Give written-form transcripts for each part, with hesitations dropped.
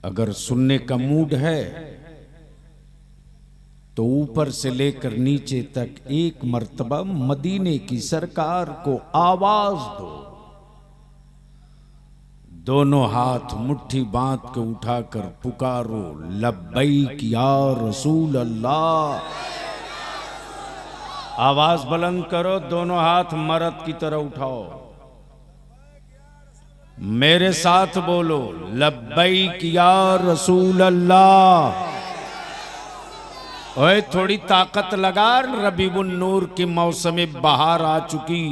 अगर सुनने का मूड है तो ऊपर से लेकर नीचे तक एक मर्तबा मदीने की सरकार को आवाज दो। दोनों हाथ मुट्ठी बांध के उठाकर पुकारो, लब्बैक या रसूल अल्लाह। आवाज बुलंद करो, दोनों हाथ मर्द की तरह उठाओ, मेरे साथ बोलो, लब्बैक या रसूल अल्लाह। ओए थोड़ी ताकत लगा, रबीउन नूर की मौसम बहार आ चुकी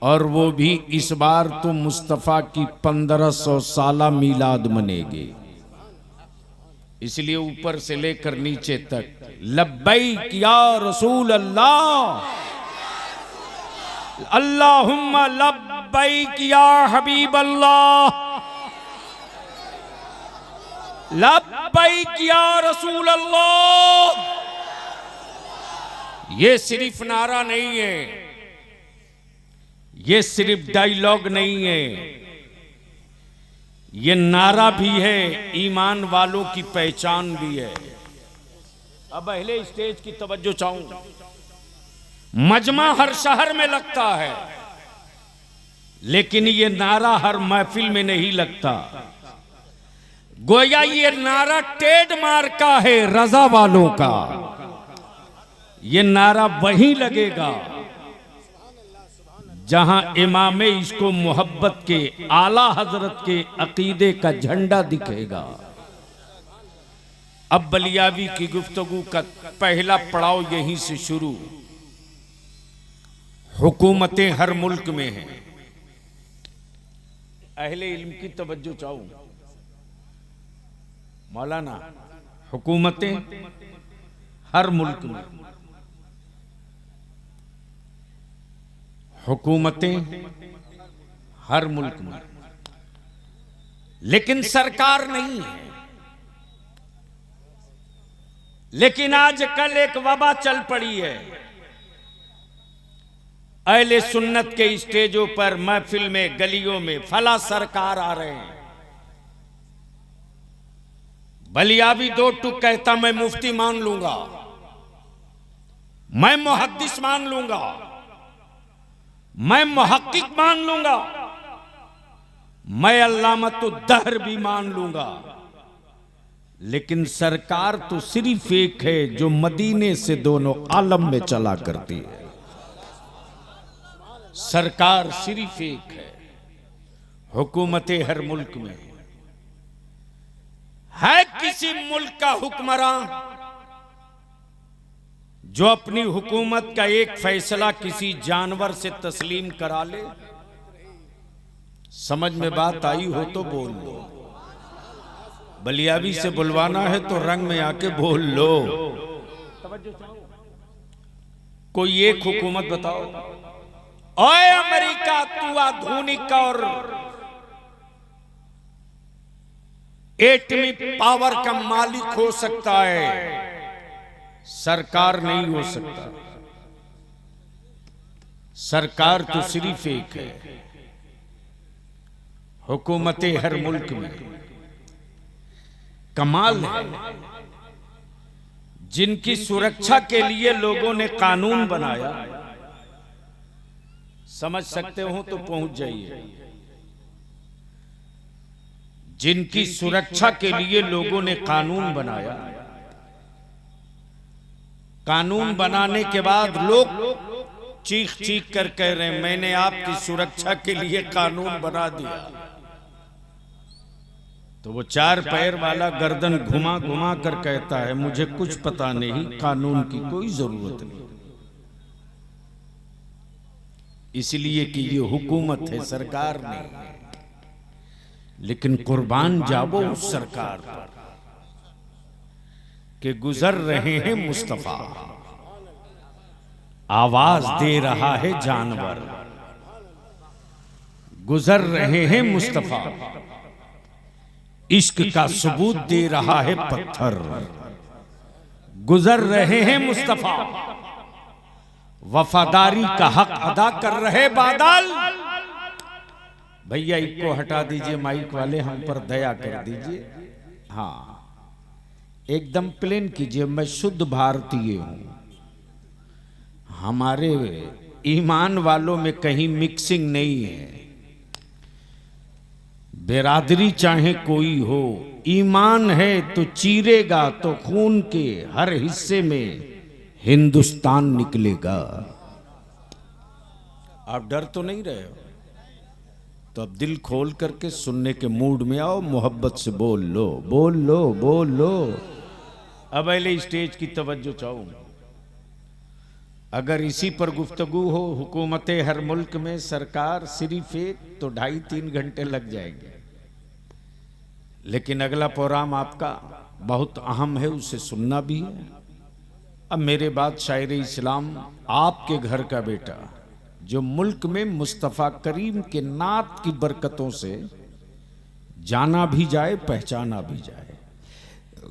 और वो भी इस बार तो मुस्तफ़ा की 1500 साला मीलाद मनेगी, इसलिए ऊपर से लेकर नीचे तक लब्बैक या रसूल अल्लाह, अल्लाहुम्मा लब्बैक या हबीब अल्लाह, लब्बैक या रसूल अल्लाह। ये सिर्फ नारा नहीं है, ये सिर्फ डायलॉग नहीं है, ये नारा भी है, ईमान वालों की पहचान भी है। अब अहले स्टेज की तवज्जो चाहूं, मजमा हर शहर में लगता है, लेकिन ये नारा हर महफिल में नहीं लगता। गोया ये नारा ट्रेडमार्क का है रजा वालों का। ये नारा वहीं लगेगा जहां इमाम इसको मोहब्बत के आला हजरत के अकीदे का झंडा दिखेगा। अब बलियावी की गुफ्तगू का पहला पड़ाव यहीं से शुरू। हुकूमतें हर मुल्क में हैं। अहले इल्म की तवज्जो चाहूं मौलाना, हुकूमतें हर मुल्क में, हुकूमतें हर मुल्क में, लेकिन सरकार नहीं है। लेकिन आज कल एक वबा चल पड़ी है। अहले सुन्नत के स्टेजों पर, महफिल में, गलियों में फला सरकार आ रहे हैं। बलियावी दो टुक कहता मैं मुफ्ती मान लूंगा, मैं मुहद्दिस मान लूंगा, मैं मुहक्किक मान लूंगा, मैं अल्लामतुद्दहर भी मान लूंगा, लेकिन सरकार तो सिर्फ एक है जो मदीने से दोनों आलम में चला करती है। सरकार सिर्फ एक है। हुकूमतें हर मुल्क में है। किसी मुल्क का हुक्मरान जो अपनी हुकूमत का एक फैसला किसी जानवर से तस्लीम करा ले? समझ में बात आई हो तो बोल लो, बलियावी से बुलवाना है तो रंग में आके बोल लो। कोई एक हुकूमत बताओ। ओए अमेरिका, तू आधुनिक और एटमी पावर का मालिक हो सकता है, सरकार नहीं हो सकता। सरकार तो सिर्फ एक है। हुकूमतें हर मुल्क में। कमाल है, जिनकी सुरक्षा के लिए लोगों ने कानून बनाया। समझ सकते हो तो पहुंच जाइए। जिनकी सुरक्षा के लिए लोगों ने कानून बनाया, कानून बनाने के बाद लोग चीख चीख कर कह रहे हैं मैंने आपकी सुरक्षा के लिए कानून बना दिया। तो वो चार पैर वाला गर्दन घुमा घुमा कर कहता है मुझे कुछ पता नहीं, कानून की कोई जरूरत नहीं। इसलिए कि ये हुकूमत है, सरकार नहीं है। लेकिन कुर्बान जावो उस सरकार पर कि गुजर रहे हैं मुस्तफा, आवाज दे रहा है जानवर। गुजर रहे हैं मुस्तफा, इश्क का सबूत दे रहा है पत्थर। गुजर रहे हैं मुस्तफा, वफादारी का हक अदा कर रहे बादल। भैया इनको हटा दीजिए, माइक वाले हम पर दया कर दीजिए। हाँ, एकदम प्लेन कीजिए, मैं शुद्ध भारतीय हूं। हमारे ईमान वालों में कहीं मिक्सिंग नहीं है। बिरादरी चाहे कोई हो, ईमान है तो चीरेगा तो खून के हर हिस्से में हिंदुस्तान निकलेगा। आप डर तो नहीं रहे हो? तो अब दिल खोल करके सुनने के मूड में आओ, मोहब्बत से बोल लो, बोल लो, बोल लो। अब पहले स्टेज की तवज्जो चाहूं। अगर इसी पर गुफ्तगू हो हुकूमत हर मुल्क में, सरकार सिर्फ एक, तो 2.5-3 घंटे लग जाएंगे। लेकिन अगला प्रोग्राम आपका बहुत अहम है, उसे सुनना भी है। अब मेरे बाद शायर इस्लाम, आपके घर का बेटा, जो मुल्क में मुस्तफ़ा करीम के नात की बरकतों से जाना भी जाए, पहचाना भी जाए।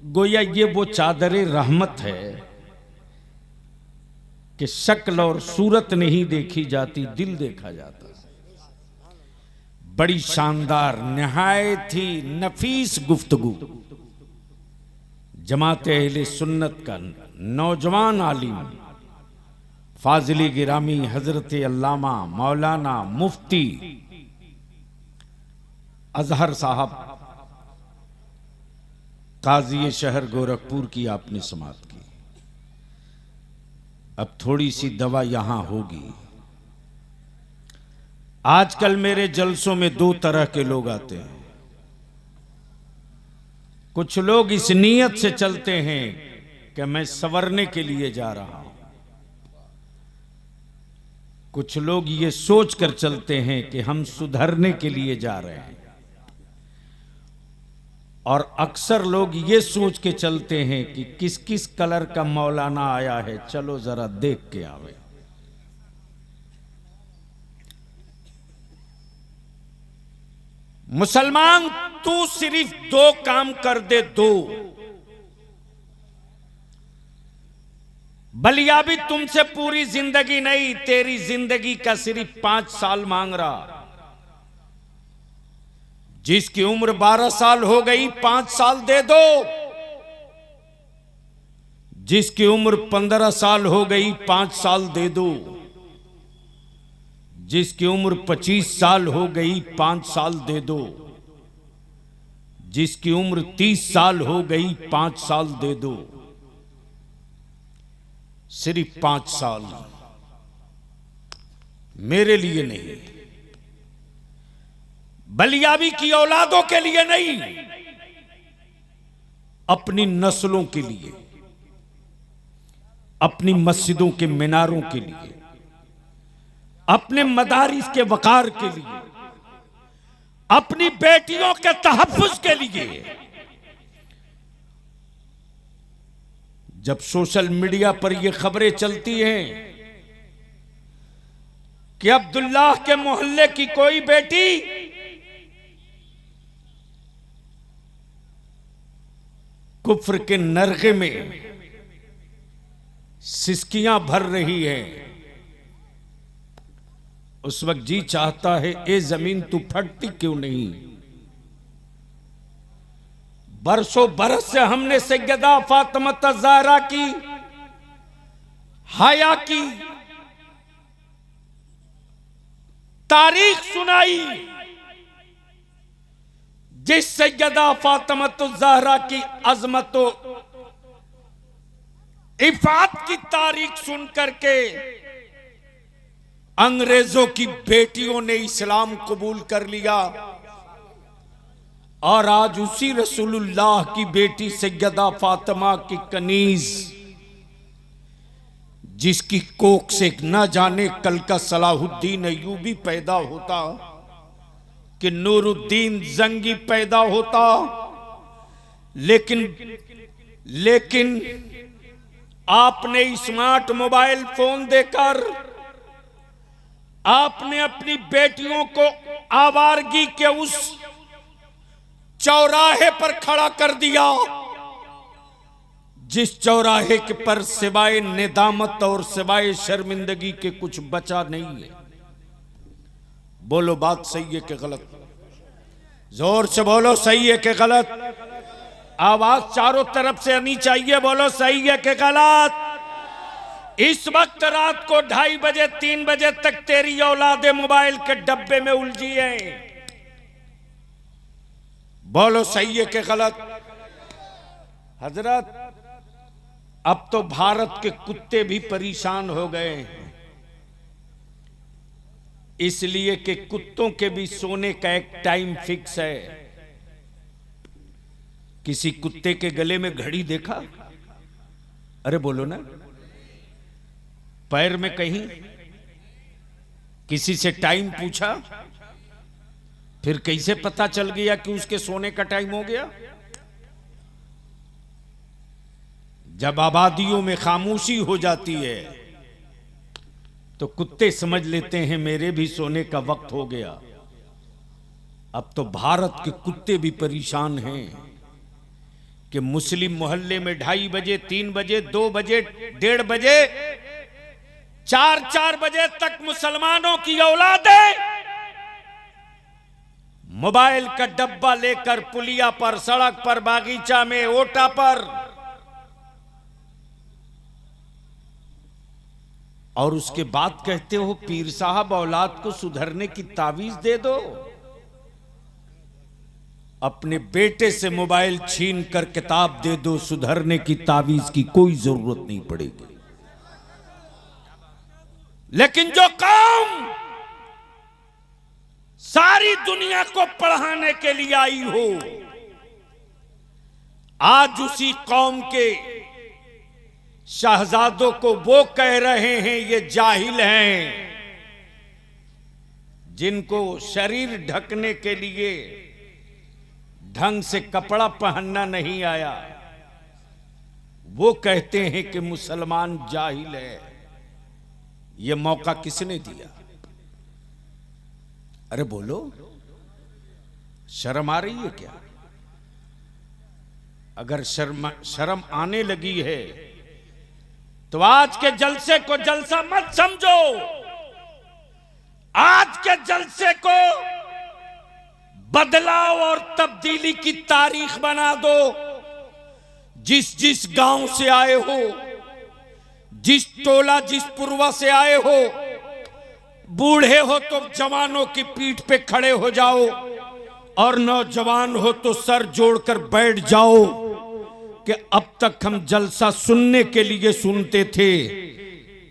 गोया ये वो चादरे रहमत है कि शक्ल और सूरत नहीं देखी जाती, दिल देखा जाता। बड़ी शानदार, निहायत ही नफीस गुफ्तगू जमात अहले सुन्नत का नौजवान आलिम फाजिली गिरामी हजरत अल्लामा मौलाना मुफ्ती अजहर साहब काजी शहर गोरखपुर की आपने समाप्त की। अब थोड़ी सी दवा यहां होगी। आजकल मेरे जलसों में 2 तरह के लोग आते हैं। कुछ लोग इस नीयत से चलते हैं कि मैं संवरने के लिए जा रहा हूं। कुछ लोग ये सोच कर चलते हैं कि हम सुधरने के लिए जा रहे हैं। और अक्सर लोग ये सोच के चलते हैं कि किस किस कलर का मौलाना आया है, चलो जरा देख के आवे। मुसलमान, तू सिर्फ 2 काम कर दे, 2। बलियाबी तुमसे पूरी जिंदगी नहीं, तेरी जिंदगी का सिर्फ 5 साल मांग रहा। जिसकी उम्र 12 साल हो गई, 5 साल दे दो। जिसकी उम्र 15 साल हो गई, 5 साल दे दो। जिसकी उम्र 25 साल हो गई, 5 साल दे दो। जिसकी उम्र 30 साल हो गई, 5 साल दे दो। सिर्फ 5 साल, मेरे लिए नहीं, बलियाबी की औलादों के लिए नहीं, अपनी नस्लों के लिए, अपनी मस्जिदों के मीनारों के लिए, अपने मदारिस के वकार के लिए, अपनी बेटियों के तहफ्फुज के लिए। जब सोशल मीडिया पर यह खबरें चलती हैं कि अब्दुल्लाह के मोहल्ले की कोई बेटी कुफ्र के नरगे में सिसकियां भर रही है, उस वक्त जी चाहता है, ए जमीन तू फटती क्यों नहीं? बरसों बरस से हमने सैयदा फातिमा ज़हरा की हया की तारीख सुनाई, जिस सैयदा फातिमा ज़हरा की अजमतो इफात की तारीख सुन करके अंग्रेजों की बेटियों ने इस्लाम कबूल कर लिया। और आज उसी रसूलुल्लाह की बेटी सैयदा फातिमा की कनीज, जिसकी कोख से न जाने कल का सलाहुद्दीन अय्यूबी पैदा होता कि नूरुद्दीन जंगी पैदा होता, लेकिन आपने स्मार्ट मोबाइल फोन देकर आपने अपनी बेटियों को आवारगी के उस चौराहे पर खड़ा कर दिया, जिस चौराहे के पर सिवाय निदामत और सिवाय शर्मिंदगी के कुछ बचा नहीं है। बोलो बात सही है कि गलत? जोर से बोलो, सही है कि गलत? आवाज चारों तरफ से आनी चाहिए, बोलो सही है कि गलत। इस वक्त रात को 2:30 बजे 3 बजे तक तेरी औलादे मोबाइल के डब्बे में उलझी है, बोलो सही है कि गलत। हजरत अब तो भारत के कुत्ते भी परेशान हो गए हैं, इसलिए कि कुत्तों के भी सोने का एक टाइम फिक्स है। किसी कुत्ते के गले में घड़ी देखा? अरे बोलो ना। पैर में कहीं किसी से टाइम पूछा? फिर कैसे पता चल गया कि उसके सोने का टाइम हो गया? जब आबादियों में खामोशी हो जाती है तो कुत्ते समझ लेते हैं मेरे भी सोने का वक्त हो गया। अब तो भारत के कुत्ते भी परेशान हैं कि मुस्लिम मोहल्ले में 2:30 बजे 3 बजे 2 बजे 1:30 बजे 4 बजे तक मुसलमानों की औलादें मोबाइल का डब्बा लेकर पुलिया पर, सड़क पर, बागीचा में, ओटा पर, और उसके बाद कहते हो पीर साहब औलाद को सुधरने की तावीज दे दो। अपने बेटे से मोबाइल छीन कर किताब दे दो, सुधरने की तावीज की कोई जरूरत नहीं पड़ेगी। लेकिन जो कौम सारी दुनिया को पढ़ाने के लिए आई हो, आज उसी कौम के शहजादों को वो कह रहे हैं ये जाहिल हैं, जिनको शरीर ढकने के लिए ढंग से कपड़ा पहनना नहीं आया, वो कहते हैं कि मुसलमान जाहिल है। ये मौका किसने दिया? अरे बोलो, शर्म आ रही है क्या? अगर शर्म आने लगी है तो आज के जलसे को जलसा मत समझो, आज के जलसे को बदलाव और तब्दीली की तारीख बना दो। जिस जिस गांव से आए हो, जिस टोला जिस पुरवा से आए हो, बूढ़े हो तो जवानों की पीठ पे खड़े हो जाओ, और नौजवान हो तो सर जोड़कर बैठ जाओ कि अब तक हम जलसा सुनने के लिए सुनते थे,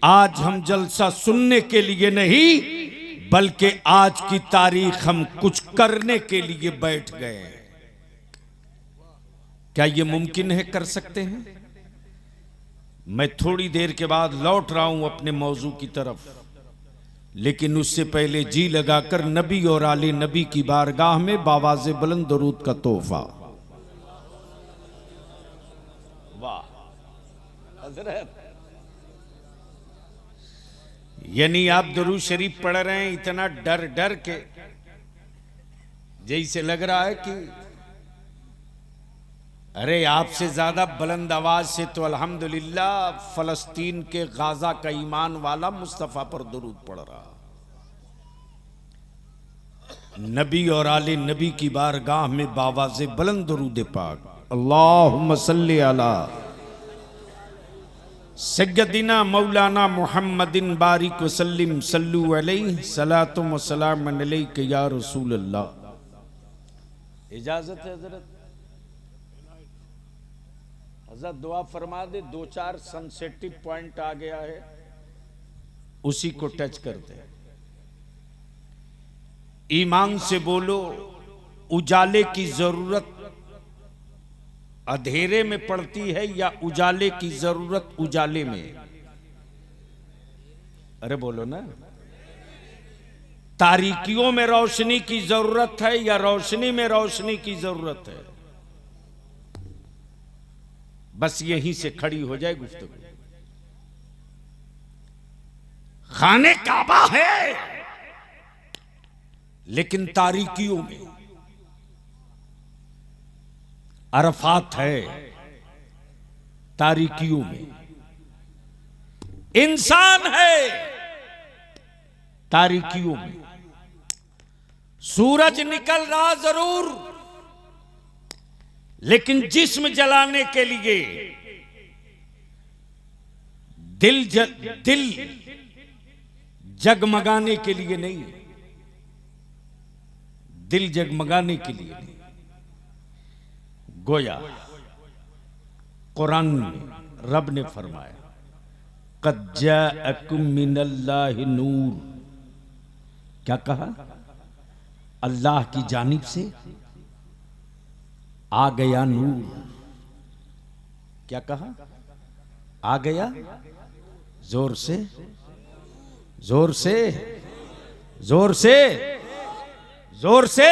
आज हम जलसा सुनने के लिए नहीं बल्कि आज की तारीख हम कुछ करने के लिए बैठ गए। क्या ये मुमकिन है? कर सकते हैं? मैं थोड़ी देर के बाद लौट रहा हूं अपने मौजू की तरफ, लेकिन उससे पहले जी लगाकर नबी और आले नबी की बारगाह में बावाज़े बुलंद दरूद का तोहफा। हजरत यानी आप दरूद शरीफ पढ़ रहे हैं इतना डर डर के, जैसे लग रहा है कि अरे आपसे ज्यादा बुलंद आवाज से तो अल्हम्दुलिल्लाह फलस्तीन के गाजा का ईमान वाला मुस्तफा पर दरूद पढ़ रहा। नबी और आले नबी की बारगाह में बावाज़े बुलंद दरूद पाक। अल्लाहुम्मा सल्ली अला सय्यदिना मौलाना मुहम्मदिन बारिक वसल्लिम सल्लु अलैहि सलातुम व सलाम अलैका या रसूल अल्लाह। इजाजत है हजरत? हजरत दुआ फरमा दे, 2-4 सेंसिटिव पॉइंट आ गया है, उसी को टच करते हैं। ईमान से बोलो, उजाले की जरूरत अंधेरे में पड़ती है या उजाले की जरूरत उजाले में? अरे बोलो ना। तारीकियों में रोशनी की जरूरत है या रोशनी में रोशनी की जरूरत है? बस यहीं से खड़ी हो जाए गुफ्तगू। खाने काबा है लेकिन तारीकियों में, अरफात है तारीकियों में, इंसान है तारीकियों में। सूरज निकल रहा जरूर लेकिन जिस्म जलाने के लिए दिल जगमगाने के लिए नहीं, दिल जगमगाने के लिए नहीं। गोया कुरान में रब ने फरमाया क़द जाअकुम मिनल्लाहि नूर। क्या कहा? अल्लाह की जानिब से आ गया नूर। क्या कहा? आ गया। जोर से, जोर से, जोर से, जोर से।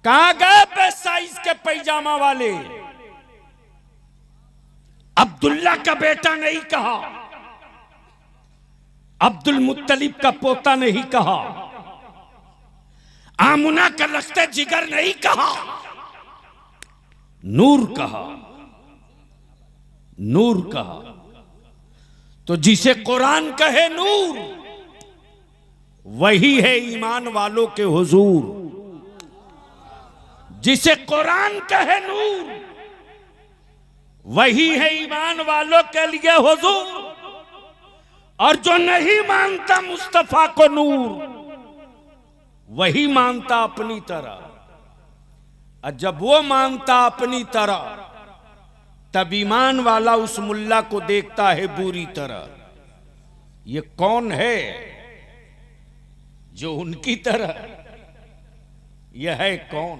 कहां गए बेस्ट साइज के पैजामा वाले? अब्दुल्ला का बेटा नहीं कहा, अब्दुल मुत्तलिब का पोता नहीं कहा, आमुना का लश्ते जिगर नहीं कहा, नूर कहा, नूर कहा। तो जिसे कुरान कहे नूर, वही है ईमान वालों के हुजूर। जिसे कुरान कहे नूर, वही है ईमान वालों के लिए हुजूर। और जो नहीं मानता मुस्तफा को नूर, वही मानता अपनी तरह। और जब वो मानता अपनी तरह, तब ईमान वाला उस मुल्ला को देखता है बुरी तरह। ये कौन है जो उनकी तरह? यह है कौन?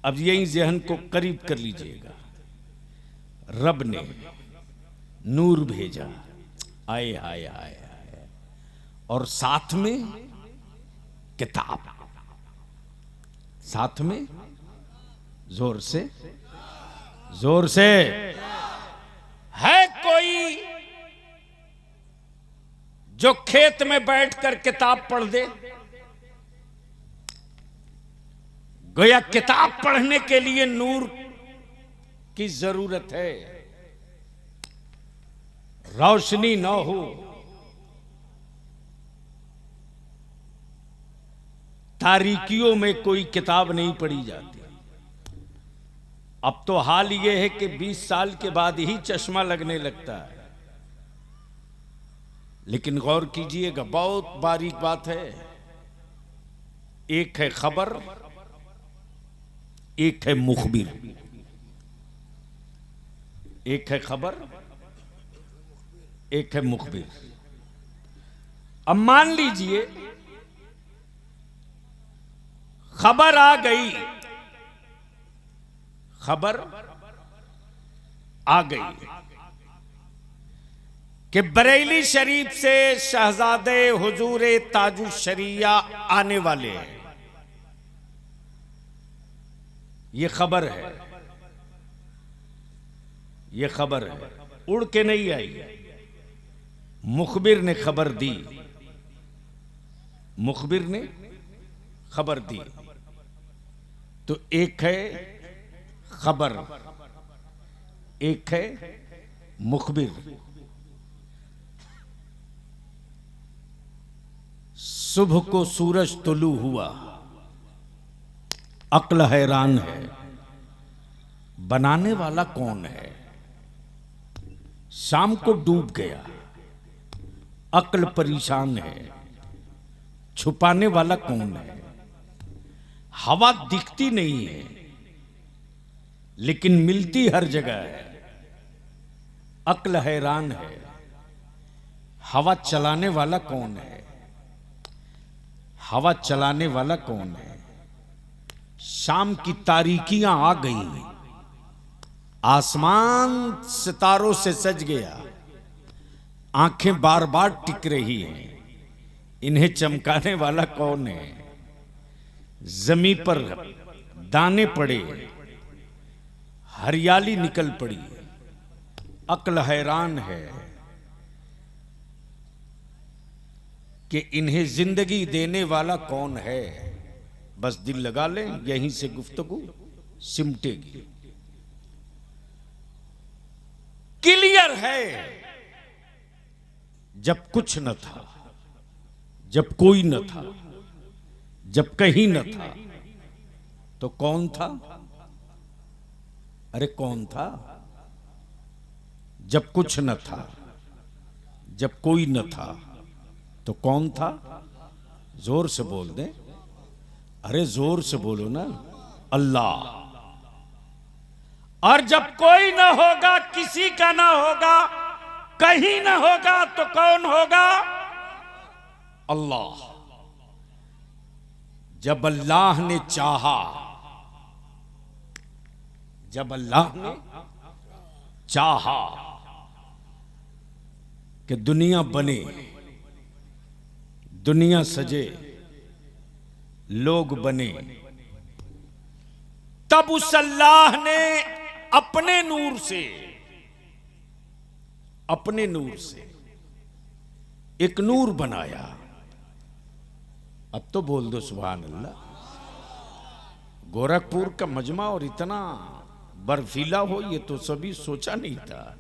अब यही जहन को करीब कर लीजिएगा। रब ने नूर भेजा, आए हाय हाय हाय, और साथ में किताब, साथ में, जोर से, जोर से। है कोई जो खेत में बैठकर किताब पढ़ दे? गोया किताब पढ़ने के लिए नूर की जरूरत है। रोशनी न हो, तारीकियों में कोई किताब नहीं पढ़ी जाती। अब तो हाल यह है कि 20 साल के बाद ही चश्मा लगने लगता है। लेकिन गौर कीजिएगा, बहुत बारीक बात है। एक है खबर, एक है मुखबिर। एक है खबर, एक है मुखबिर। अब मान लीजिए खबर आ गई, खबर आ गई कि बरेली शरीफ से शहजादे हुजूर ताजुश शरिया आने वाले हैं। ये खबर है, ये खबर है, उड़ के नहीं आई। मुखबिर ने खबर दी, मुखबिर ने खबर दी। तो एक है खबर, एक है मुखबिर। सुबह को सूरज तुलू हुआ, अक्ल हैरान है, बनाने वाला कौन है? शाम को डूब गया, अक्ल परेशान है, छुपाने वाला कौन है? हवा दिखती नहीं है, लेकिन मिलती हर जगह है, अक्ल हैरान है। हवा चलाने वाला कौन है? हवा चलाने वाला कौन है? शाम की तारीकियां आ गई, आसमान सितारों से सज गया, आंखें बार बार टिक रही हैं। इन्हें चमकाने वाला कौन है? जमीन पर दाने पड़े, हरियाली निकल पड़ी, अक्ल हैरान है कि इन्हें जिंदगी देने वाला कौन है। बस दिल लगा लें, यहीं से गुफ्तगू सिमटेगी। क्लियर है, जब कुछ न था, जब कोई न था, जब कहीं न था, तो कौन था? अरे कौन था? जब कुछ न था, जब कोई न था, तो कौन था? जोर से बोल दे। अरे जोर से बोलो ना। अल्लाह। और जब कोई ना होगा, किसी का ना होगा, कहीं ना होगा, तो कौन होगा? अल्लाह। जब अल्लाह ने चाहा, जब अल्लाह ने चाहा कि दुनिया बने, दुनिया सजे, लोग बने, तब उस अल्लाह ने अपने नूर से, अपने नूर से एक नूर बनाया। अब तो बोल दो सुभान अल्लाह। गोरखपुर का मजमा और इतना बर्फीला हो, ये तो सभी सोचा नहीं था।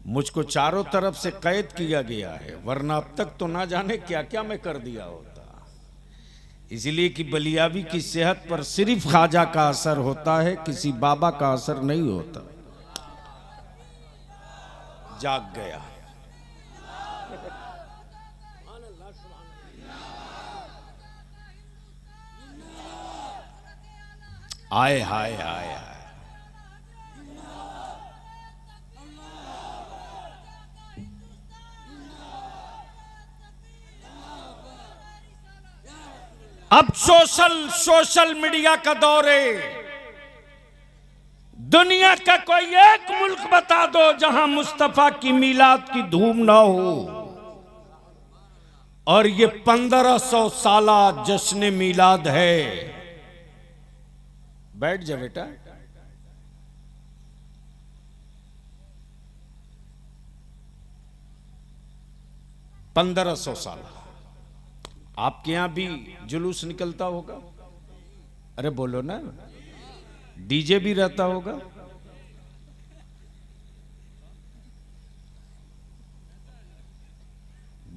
मुझको चारों तरफ से कैद किया गया है, वरना अब तक तो ना जाने क्या क्या मैं कर दिया होता। इसलिए कि बलियावी की सेहत पर सिर्फ ख्वाजा का असर होता है, किसी बाबा का असर नहीं होता। जाग गया। आए हाय हाय हाय। अब सोशल मीडिया का दौर है। दुनिया का कोई एक मुल्क बता दो जहां मुस्तफा की मीलाद की धूम ना हो। और ये 1500 साला जश्न मीलाद है। बैठ जा बेटा। पंद्रह 1500 साल। आपके यहां भी जुलूस निकलता होगा? अरे बोलो ना। डीजे भी रहता होगा?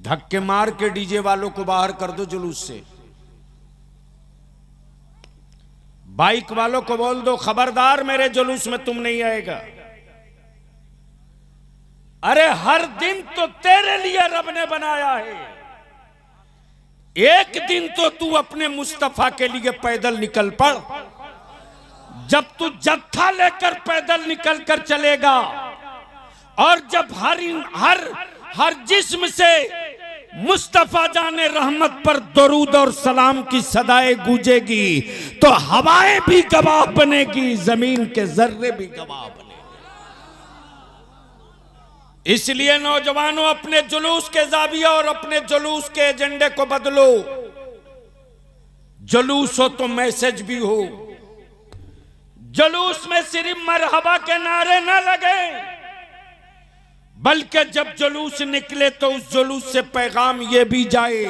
धक्के मार के डीजे वालों को बाहर कर दो जुलूस से। बाइक वालों को बोल दो खबरदार मेरे जुलूस में तुम नहीं आएगा। अरे हर दिन तो तेरे लिए रब ने बनाया है। एक दिन तो तू अपने मुस्तफा के लिए पैदल निकल पड़। जब तू जत्था लेकर पैदल निकल कर चलेगा और जब हर जिस्म से मुस्तफा जाने रहमत पर दरूद और सलाम की सदाएं गूंजेगी, तो हवाएं भी गवाह बनेगी, जमीन के जर्रे भी गवाह बनेगी। इसलिए नौजवानों, अपने जुलूस के जाविया और अपने जुलूस के एजेंडे को बदलो। जुलूस हो तो मैसेज भी हो। जुलूस में सिर्फ मरहबा के नारे ना लगे, बल्कि जब जुलूस निकले तो उस जुलूस से पैगाम ये भी जाए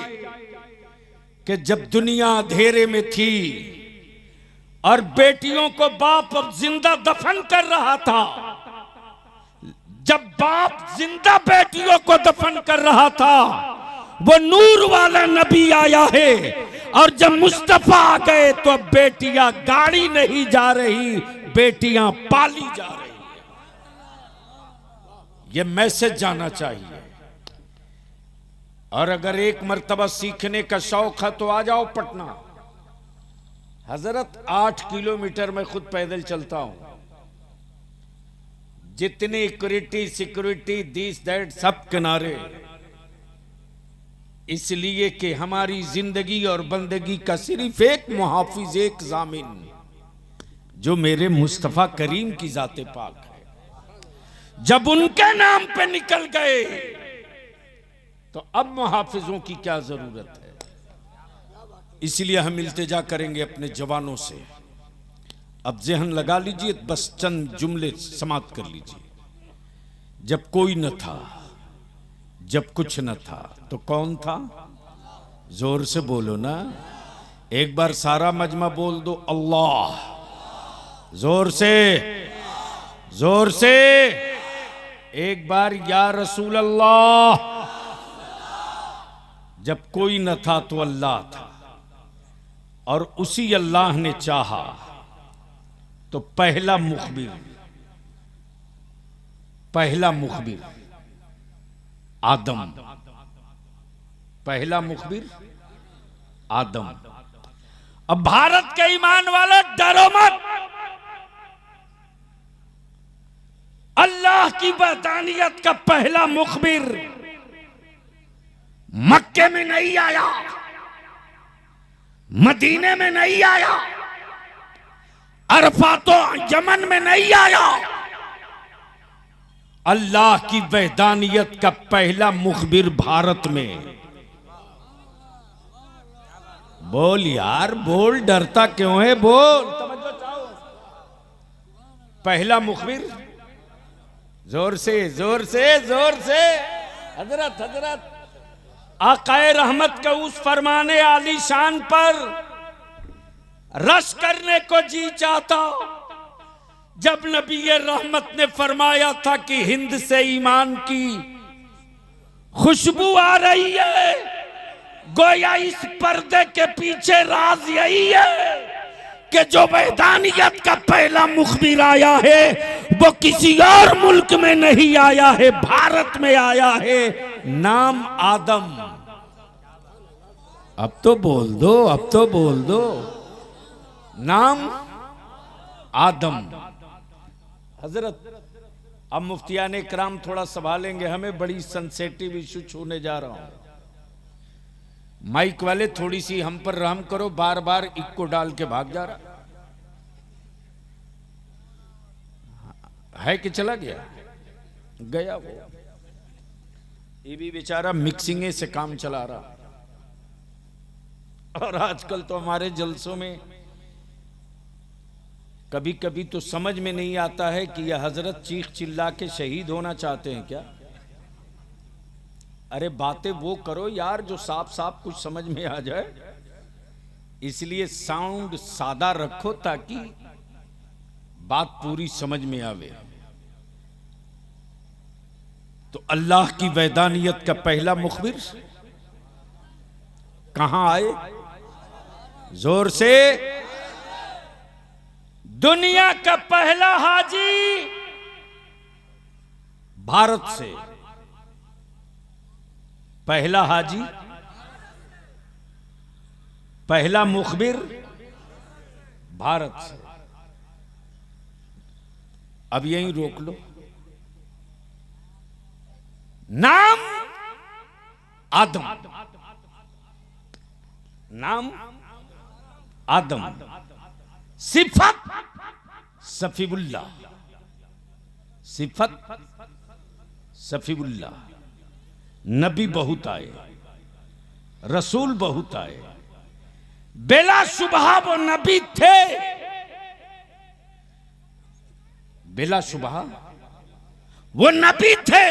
कि जब दुनिया अंधेरे में थी और बेटियों को बाप अब जिंदा दफन कर रहा था, जब बाप जिंदा बेटियों को दफन कर रहा था, वो नूर वाला नबी आया है। और जब मुस्तफा आ गए तो अब बेटियां गाड़ी नहीं जा रही, बेटियां पाली जा रही। ये मैसेज जाना चाहिए। और अगर एक मर्तबा सीखने का शौक है तो आ जाओ पटना। हजरत 8 किलोमीटर में खुद पैदल चलता हूं। जितनी सिक्योरिटी दिस दैट सब किनारे, इसलिए कि हमारी जिंदगी और बंदगी का सिर्फ एक मुहाफिज, एक जामिन, जो मेरे मुस्तफा करीम की जाते पाक है। जब उनके नाम पे निकल गए तो अब मुहाफिजों की क्या जरूरत है। इसलिए हम इल्तिजा करेंगे अपने जवानों से। अब ज़हन लगा लीजिए, बस चंद जुमले समाप्त कर लीजिए। जब कोई न था, जब कुछ न था, तो कौन था? जोर से बोलो ना। एक बार सारा मजमा बोल दो, अल्लाह। जोर से, जोर से। एक बार या रसूल अल्लाह। जब कोई न था तो अल्लाह था, और उसी अल्लाह ने चाहा तो पहला मुखबिर आदम, पहला मुखबिर आदम। अब भारत के ईमान वाले डरो मत, अल्लाह की वहदानियत का पहला मुखबिर मक्के में नहीं आया, मदीने में नहीं आया, अरफातो यमन में नहीं आया। अल्लाह की वहदानियत का पहला मुखबिर भारत में। बोल यार बोल, डरता क्यों है, बोल। पहला मुखबिर, जोर से जोर से जोर से। हजरत हजरत आकाए रहमत के उस फरमाने आली शान पर रश करने को जी चाहता जब नबी रहमत ने फरमाया था कि हिंद से ईमान की खुशबू आ रही है। गोया इस पर्दे के पीछे राज यही है कि जो वहदानियत का पहला मुखबिर आया है वो किसी और मुल्क में नहीं आया है, भारत में आया है। नाम आदम। अब तो बोल दो, अब तो बोल दो। नाम आदम। हजरत अब मुफ्तियान इकराम थोड़ा संभालेंगे, हमें बड़ी सेंसिटिव इशू छूने जा रहा हूं। माइक वाले थोड़ी सी हम पर रहम करो, बार बार इक्को डाल के भाग जा रहा है कि चला गया गया वो। ये भी बेचारा मिक्सिंगे से काम चला रहा। और आजकल तो हमारे जलसों में कभी कभी तो समझ में नहीं आता है कि यह हजरत चीख चिल्ला के शहीद होना चाहते हैं क्या। अरे बातें वो करो यार जो साफ साफ कुछ समझ में आ जाए। इसलिए साउंड सादा रखो ताकि बात पूरी समझ में आवे। तो अल्लाह की वहदानियत का पहला मुखबिर कहां आए? जोर से। दुनिया का पहला हाजी भारत से। पहला हाजी, पहला मुखबिर भारत से। अब यहीं रोक लो। नाम आदम, नाम आदम। सिफत सफीउल्लाह, सिफत सफीउल्लाह। नबी बहुत आए, रसूल बहुत आए, बेला शुबहा वो नबी थे। बेला शुबहा वो नबी थे,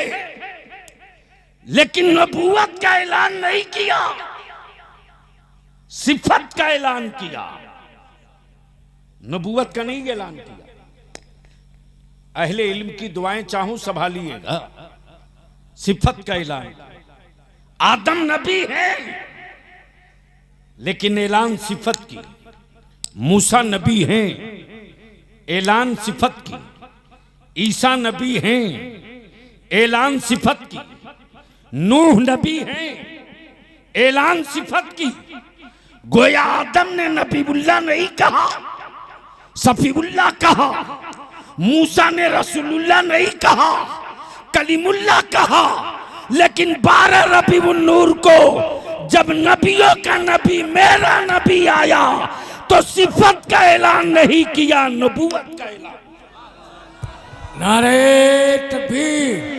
लेकिन नबूवत का ऐलान नहीं किया, सिफत का ऐलान किया, नबूवत का नहीं ऐलान किया। अहले इल्म की दुआएं चाहूं संभालिएगा। सिफत का ऐलान। आदम नबी है लेकिन ऐलान सिफत की। मूसा नबी हैं, ऐलान सिफत की। ईसा नबी हैं, ऐलान सिफत की। नूह नबी हैं, ऐलान सिफत की। गोया आदम ने नबीउल्लाह नहीं कहा, सफीउल्लाह कहा। मूसा ने रसूलुल्लाह नहीं कहा, कलीमुल्लाह कहा। लेकिन 12 रबीउन नूर को जब नबियों का नबी मेरा नबी आया तो सिफत का ऐलान नहीं किया, नबूवत का ऐलान। नारे तकबीर।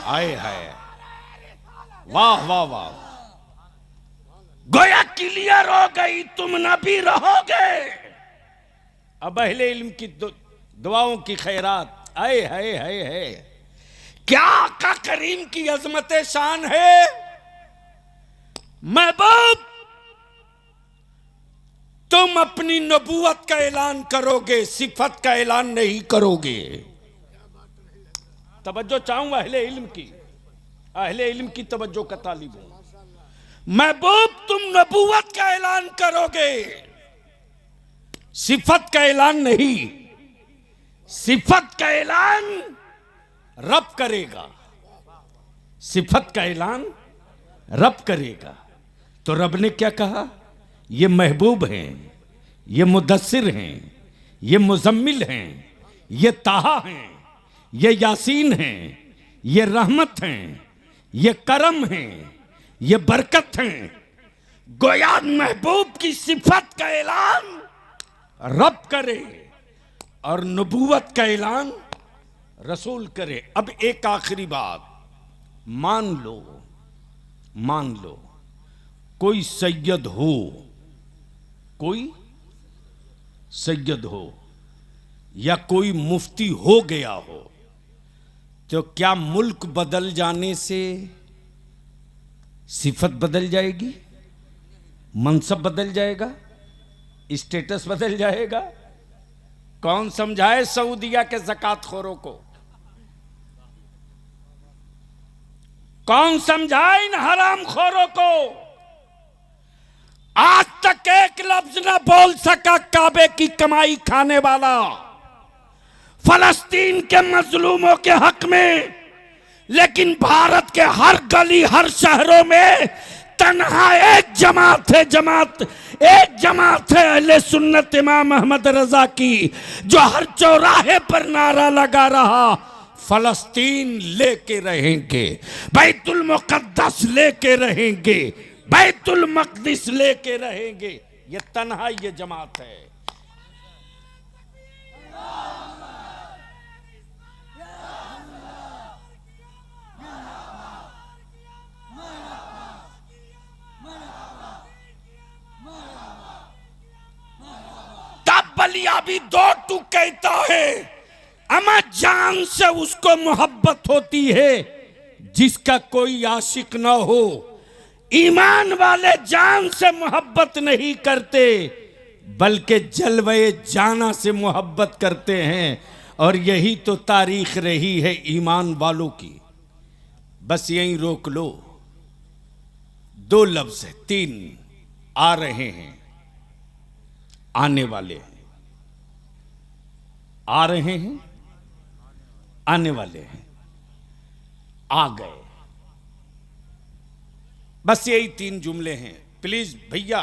आए हाय, वाह वाह वाह। गोया क्लियर हो गई, तुम नबी रहोगे। अब अहले इल्म की दुआओं की खैरात। आए हाय हाय हाय, क्या आका करीम की अजमत शान है। महबूब तुम अपनी नबूवत का ऐलान करोगे, सिफत का ऐलान नहीं करोगे। तवज्जो चाहूंगा अहले इल्म की, अहले इल्म की तवज्जो का तालिब हूं। महबूब तुम नबूवत का ऐलान करोगे, सिफत का ऐलान नहीं। सिफत का ऐलान रब करेगा, सिफत का ऐलान रब करेगा। तो रब ने क्या कहा? ये महबूब हैं, ये मुदस्सिर हैं, ये मुजम्मिल हैं, ये ताहा हैं, ये यासीन हैं, ये रहमत हैं, ये करम हैं, ये बरकत हैं। गोया महबूब की सिफत का ऐलान रब करे और नबूवत का ऐलान रसूल करे। अब एक आखिरी बात, मान लो कोई सैयद हो, कोई सैयद हो या कोई मुफ्ती हो गया हो, तो क्या मुल्क बदल जाने से सिफत बदल जाएगी? मनसब बदल जाएगा? स्टेटस बदल जाएगा? कौन समझाए सऊदिया के ज़कातखोरों को? कौन समझाए इन हरामखोरों को? आज तक एक लफ्ज न बोल सका काबे की कमाई खाने वाला फलस्तीन के मजलूमों के हक में, लेकिन भारत के हर गली हर शहरों में तन्हा एक जमात है, एक जमात है अहले सुन्नत इमाम अहमद रजा की, जो हर चौराहे पर नारा लगा रहा, फलस्तीन लेके रहेंगे, बैतुल मुकद्दस लेके रहेंगे, बैतुल मक़दिस लेके रहेंगे। ये तन्हा ये जमात है। तब बलिया भी दो टूक कहता है, अमा जान से उसको मोहब्बत होती है जिसका कोई आशिक ना हो। ईमान वाले जान से मोहब्बत नहीं करते, बल्कि जलवे जाना से मोहब्बत करते हैं। और यही तो तारीख रही है ईमान वालों की। बस यहीं रोक लो। दो लफ्ज है, तीन आ रहे हैं, आने वाले हैं, आ रहे हैं, आने वाले हैं, आ गए। बस यही तीन जुमले हैं। प्लीज भैया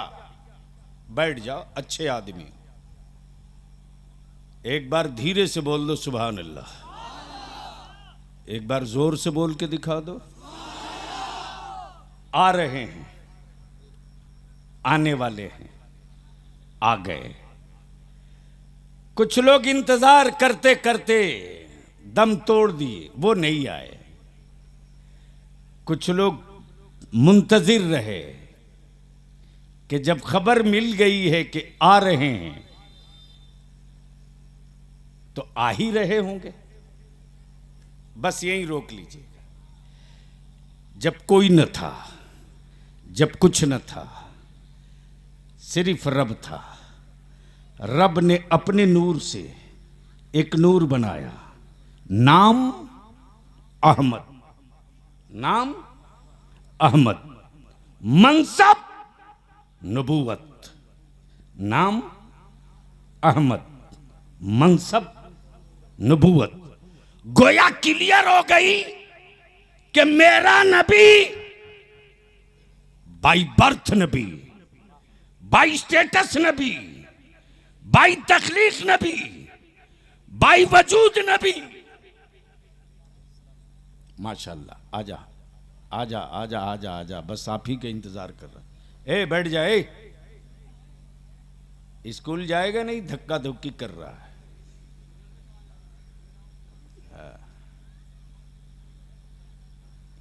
बैठ जाओ, अच्छे आदमी। एक बार धीरे से बोल दो सुभान अल्लाह, एक बार जोर से बोल के दिखा दो। आ रहे हैं, आने वाले हैं, आ गए। कुछ लोग इंतजार करते करते दम तोड़ दिए, वो नहीं आए। कुछ लोग मुंतजिर रहे कि जब खबर मिल गई है कि आ रहे हैं तो आ ही रहे होंगे। बस यहीं रोक लीजिएगा। जब कोई न था, जब कुछ न था, सिर्फ रब था। रब ने अपने नूर से एक नूर बनाया, नाम अहमद, नाम अहमद, मनसब नबूवत, नाम अहमद, मनसब नबूवत। गोया क्लियर हो गई कि मेरा नबी by birth Nabi, by status Nabi, by तखलीक Nabi, by वजूद नबी। माशाल्लाह, आजा आजा आजा आजा आजा, बस आप ही का इंतजार कर रहा। ए बैठ जाए, स्कूल जाएगा नहीं, धक्का धुक्की कर रहा है।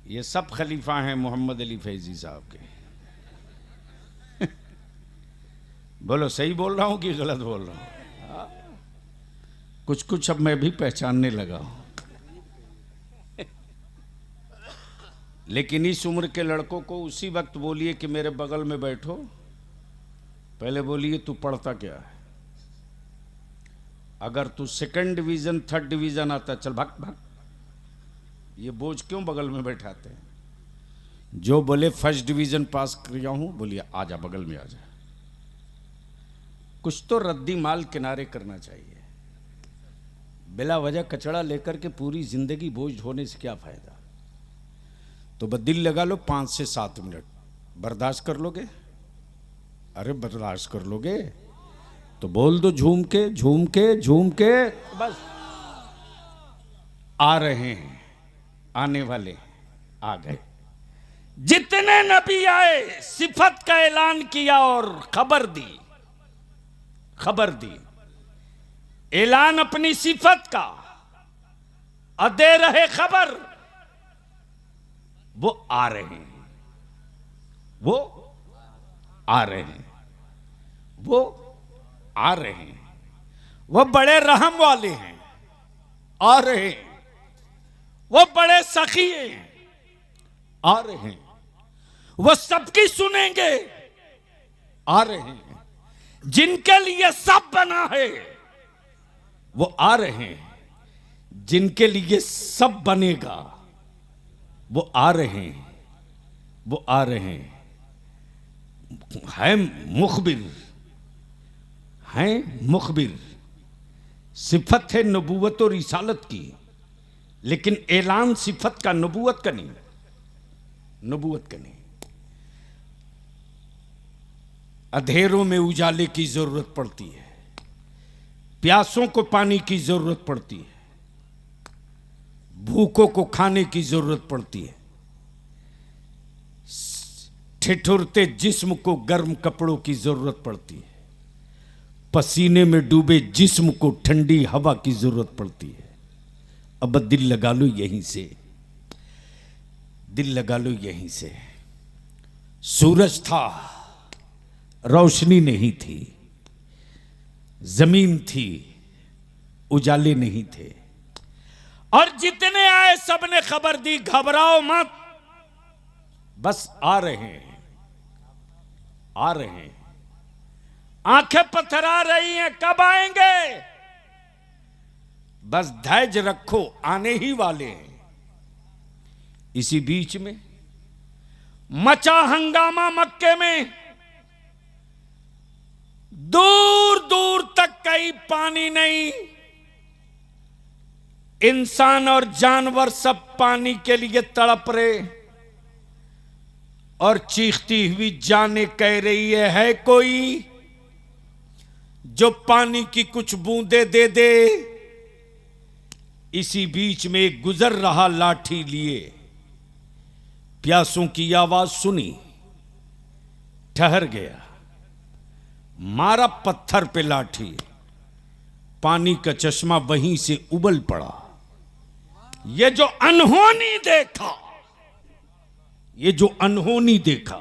ये सब खलीफा हैं मोहम्मद अली फैजी साहब के। बोलो सही बोल रहा हूं कि गलत बोल रहा हूं? कुछ कुछ अब मैं भी पहचानने लगा हूं। लेकिन इस उम्र के लड़कों को उसी वक्त बोलिए कि मेरे बगल में बैठो, पहले बोलिए तू पढ़ता क्या है? अगर तू सेकंड डिवीजन थर्ड डिवीजन आता, चल भाग भाग। ये बोझ क्यों बगल में बैठाते हैं? जो बोले फर्स्ट डिवीजन पास किया हूं, बोलिए आजा बगल में आजा। कुछ तो रद्दी माल किनारे करना चाहिए। बिला वजह कचड़ा लेकर के पूरी जिंदगी बोझ ढोने से क्या फायदा? तो बस दिल लगा लो, 5 से 7 मिनट बर्दाश्त कर लोगे? अरे बर्दाश्त कर लोगे तो बोल दो झूम के झूम के झूम के। बस आ रहे हैं, आने वाले आ गए। जितने नबी आए सिफत का ऐलान किया और खबर दी, खबर दी, ऐलान अपनी सिफत का और दे रहे खबर। वो आ रहे हैं, वो आ रहे हैं, वो आ रहे हैं। वो बड़े रहम वाले हैं, आ रहे हैं। वो बड़े सखी हैं, आ रहे हैं। वो सबकी सुनेंगे, आ रहे हैं। जिनके लिए सब बना है वो आ रहे हैं। जिनके लिए सब बनेगा वो आ रहे हैं, वो आ रहे हैं। है मुखबिर, है मुखबिर। सिफत है नबूवत और रिसालत की, लेकिन ऐलान सिफत का, नबूवत का नहीं, नबूवत का नहीं। अंधेरों में उजाले की जरूरत पड़ती है, प्यासों को पानी की जरूरत पड़ती है, भूखों को खाने की जरूरत पड़ती है, ठिठुरते जिस्म को गर्म कपड़ों की जरूरत पड़ती है, पसीने में डूबे जिस्म को ठंडी हवा की जरूरत पड़ती है। अब दिल लगा लो यहीं से, दिल लगा लो यहीं से। सूरज था, रोशनी नहीं थी, जमीन थी, उजाले नहीं थे। और जितने आए सबने खबर दी, घबराओ मत, बस आ रहे हैं, आ रहे हैं। आंखें पथरा रही हैं, कब आएंगे? बस धैर्य रखो, आने ही वाले हैं। इसी बीच में मचा हंगामा मक्के में। दूर दूर तक कहीं पानी नहीं, इंसान और जानवर सब पानी के लिए तड़प रहे। और चीखती हुई जाने कह रही है कोई जो पानी की कुछ बूंदे दे दे। इसी बीच में एक गुजर रहा लाठी लिए, प्यासों की आवाज सुनी, ठहर गया, मारा पत्थर पे लाठी, पानी का चश्मा वहीं से उबल पड़ा। ये जो अनहोनी देखा, ये जो अनहोनी देखा,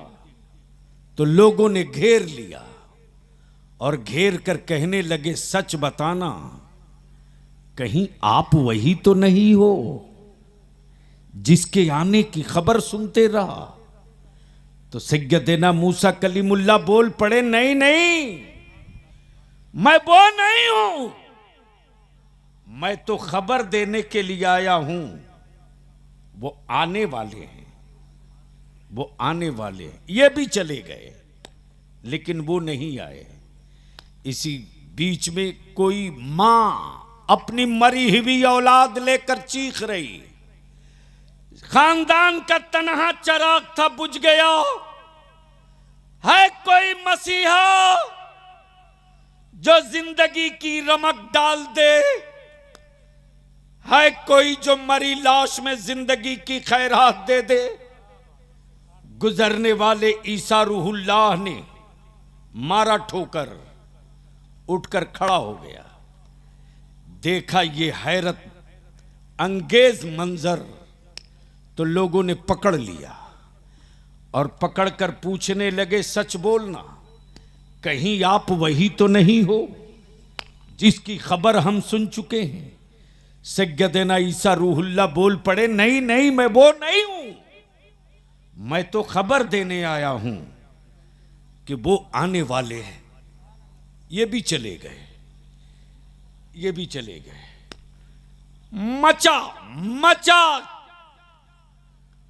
तो लोगों ने घेर लिया और घेर कर कहने लगे, सच बताना, कहीं आप वही तो नहीं हो जिसके आने की खबर सुनते रहा? तो सैयदना मूसा कलीमुल्लाह बोल पड़े, नहीं नहीं, मैं वो नहीं हूं, मैं तो खबर देने के लिए आया हूं। वो आने वाले हैं, वो आने वाले हैं। ये भी चले गए लेकिन वो नहीं आए। इसी बीच में कोई मां अपनी मरी हुई औलाद लेकर चीख रही। खानदान का तन्हा चराग था, बुझ गया। है कोई मसीहा जो जिंदगी की रमक डाल दे? है कोई जो मरी लाश में जिंदगी की खैरात दे दे? गुजरने वाले ईसा रूहुल्लाह ने मारा ठोकर, उठकर खड़ा हो गया। देखा ये हैरत अंगेज मंजर, तो लोगों ने पकड़ लिया और पकड़कर पूछने लगे, सच बोलना, कहीं आप वही तो नहीं हो जिसकी खबर हम सुन चुके हैं? सैयदना ईसा रूहुल्लाह बोल पड़े, नहीं नहीं, मैं वो नहीं हूं, मैं तो खबर देने आया हूं कि वो आने वाले हैं, ये भी चले गए, ये भी चले गए। मचा मचा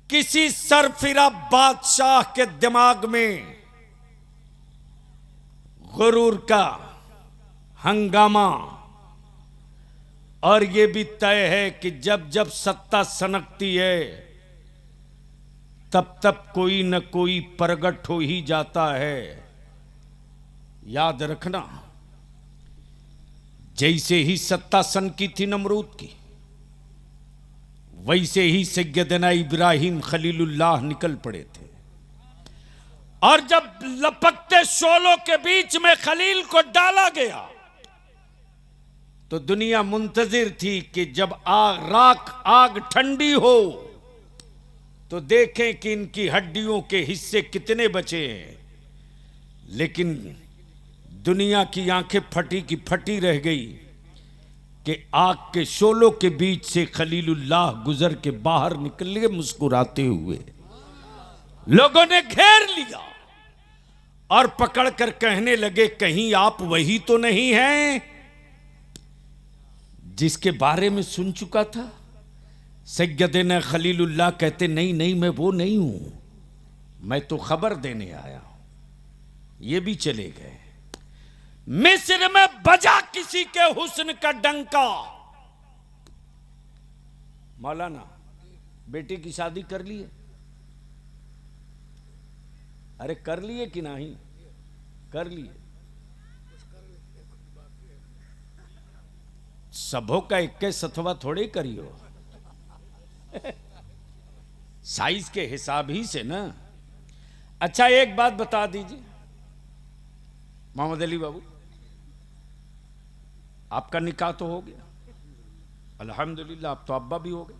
किसी सरफिरा बादशाह के दिमाग में गुरूर का हंगामा। और यह भी तय है कि जब जब सत्ता सनकती है तब तब कोई न कोई प्रगट हो ही जाता है। याद रखना, जैसे ही सत्ता सनकी थी नमरूद की, वैसे ही सैयदना इब्राहिम खलीलुल्लाह निकल पड़े थे। और जब लपकते शोलों के बीच में खलील को डाला गया तो दुनिया मुंतजिर थी कि जब आग ठंडी हो तो देखें कि इनकी हड्डियों के हिस्से कितने बचे हैं। लेकिन दुनिया की आंखें फटी की फटी रह गई कि आग के शोलों के बीच से खलीलुल्लाह गुजर के बाहर निकले मुस्कुराते हुए। लोगों ने घेर लिया और पकड़कर कहने लगे, कहीं आप वही तो नहीं हैं जिसके बारे में सुन चुका था। सैयदना खलीलुल्लाह कहते, नहीं नहीं, मैं वो नहीं हूं, मैं तो खबर देने आया हूं। ये भी चले गए। मिस्र में बजा किसी के हुस्न का डंका। मौलाना बेटी की शादी कर लिए? अरे कर लिए कि नहीं? कर लिए। सबों का 21 थोड़े करियो, साइज के हिसाब ही से ना। अच्छा एक बात बता दीजिए मोहम्मद अली बाबू, आपका निकाह तो हो गया अल्हम्दुलिल्लाह, आप तो अब्बा भी हो गए।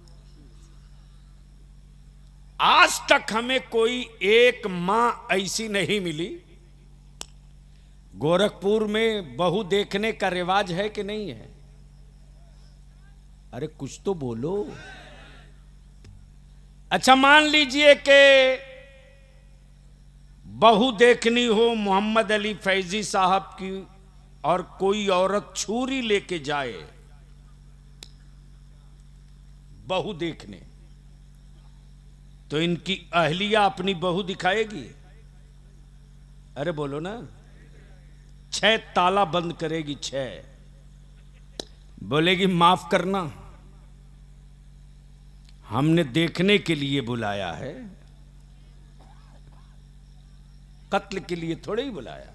आज तक हमें कोई एक मां ऐसी नहीं मिली। गोरखपुर में बहू देखने का रिवाज है कि नहीं है? अरे कुछ तो बोलो। अच्छा मान लीजिए कि बहू देखनी हो मोहम्मद अली फैजी साहब की और कोई औरत छुरी लेके जाए बहू देखने, तो इनकी अहलिया अपनी बहू दिखाएगी? अरे बोलो ना। 6 ताला बंद करेगी, 6 बोलेगी माफ करना, हमने देखने के लिए बुलाया है, कत्ल के लिए थोड़े ही बुलाया।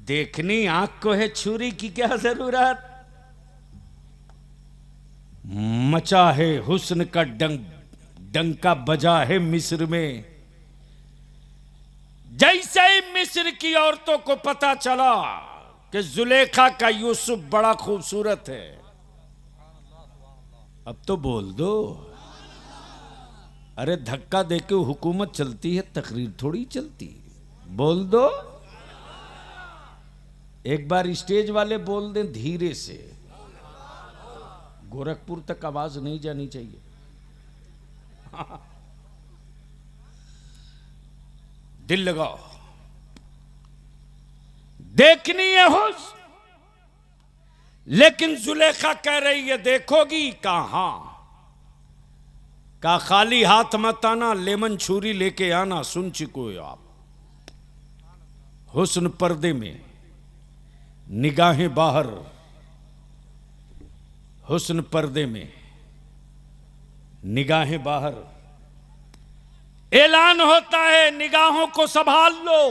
देखनी आंख को है, छुरी की क्या जरूरत। मचा है हुस्न का डंका बजा है मिस्र में। जैसे ही मिस्र की औरतों को पता चला कि जुलेखा का यूसुफ बड़ा खूबसूरत है, अब तो बोल दो। अरे धक्का देके हुकूमत चलती है, तकरीर थोड़ी चलती। बोल दो। एक बार स्टेज वाले बोल दें धीरे से, गोरखपुर तक आवाज नहीं जानी चाहिए। दिल लगाओ। देखनी है हुस्न, लेकिन जुलेखा कह रही है देखोगी कहां। का खाली हाथ मत आना, लेमन छुरी लेके आना। सुन चुके हो आप। हुस्न पर्दे में, निगाहें बाहर। हुस्न पर्दे में, निगाहें बाहर। ऐलान होता है निगाहों को संभाल लो,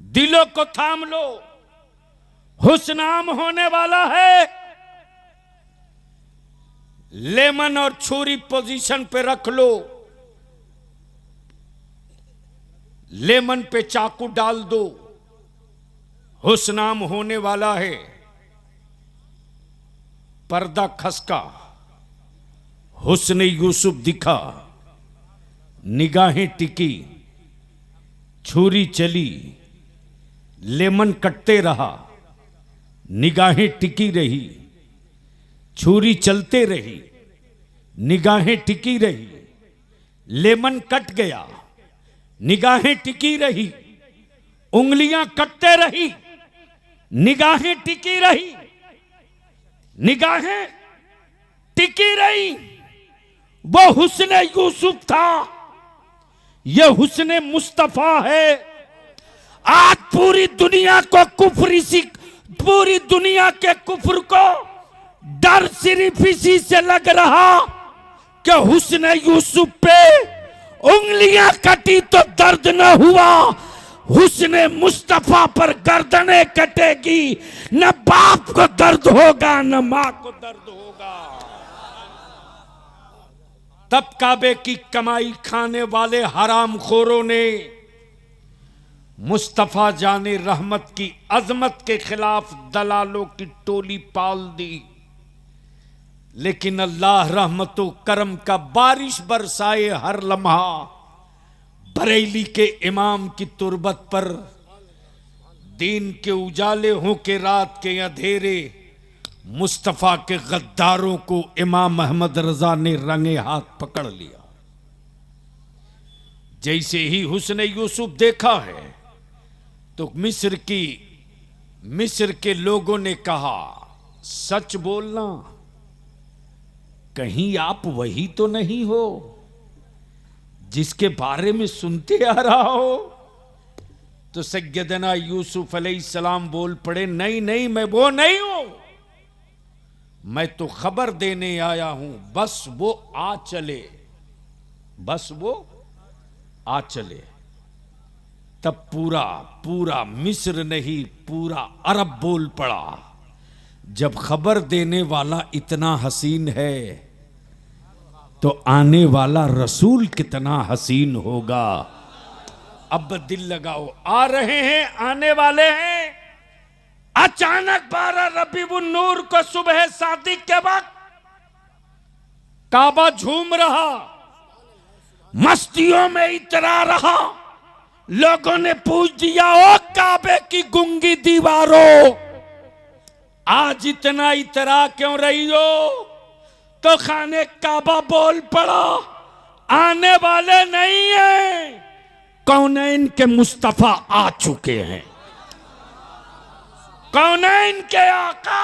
दिलों को थाम लो, हुस्न आम होने वाला है। लेमन और छुरी पोजीशन पे रख लो, लेमन पे चाकू डाल दो, हुस्न आम होने वाला है। पर्दा खसका, हुस्न यूसुफ दिखा, निगाहें टिकी, छुरी चली, लेमन कटते रहा, निगाहें टिकी रही, छुरी चलते रही, निगाहें टिकी रही, लेमन कट गया, निगाहें टिकी रही, उंगलियां कटते रही, निगाहें टिकी रही, निगाहें टिकी रही। वो हुस्न यूसुफ था, ये हुस्न मुस्तफा है। आज पूरी दुनिया को कुफ्र इसी, पूरी दुनिया के कुफ्र को डर सिर्फ इसी से लग रहा कि हुस्न यूसुफ पे उंगलियां कटी तो दर्द न हुआ, हुस्न मुस्तफा पर गर्दनें कटेगी, न बाप को दर्द होगा न मां को दर्द होगा। तब काबे की कमाई खाने वाले हराम खोरों ने मुस्तफा जाने रहमत की अजमत के खिलाफ दलालों की टोली पाल दी। लेकिन अल्लाह रहमतो करम का बारिश बरसाए हर लम्हा, बरेली के इमाम की तुरबत पर दीन के उजाले हों के रात के अंधेरे, मुस्तफा के गद्दारों को इमाम अहमद रजा ने रंगे हाथ पकड़ लिया। जैसे ही हुस्न यूसुफ देखा है तो मिस्र के लोगों ने कहा, सच बोलना, कहीं आप वही तो नहीं हो जिसके बारे में सुनते आ रहा हो। तो सैयदना यूसुफ अलैहिस्सलाम बोल पड़े, नहीं नहीं, मैं वो नहीं हूं, मैं तो खबर देने आया हूं, बस वो आ चले, बस वो आ चले। तब पूरा मिस्र नहीं, पूरा अरब बोल पड़ा, जब खबर देने वाला इतना हसीन है तो आने वाला रसूल कितना हसीन होगा। अब दिल लगाओ, आ रहे हैं, आने वाले हैं। अचानक 12 रबीउन नूर को सुबह सादिक के वक्त काबा झूम रहा, मस्तियों में इतरा रहा। लोगों ने पूछ दिया, ओ काबे की गूंगी दीवारों, आज इतना इतरा क्यों रही हो? तो खाने काबा बोल पड़ा, आने वाले नहीं है, कौनैन के मुस्तफा आ चुके हैं, कौनैन के आका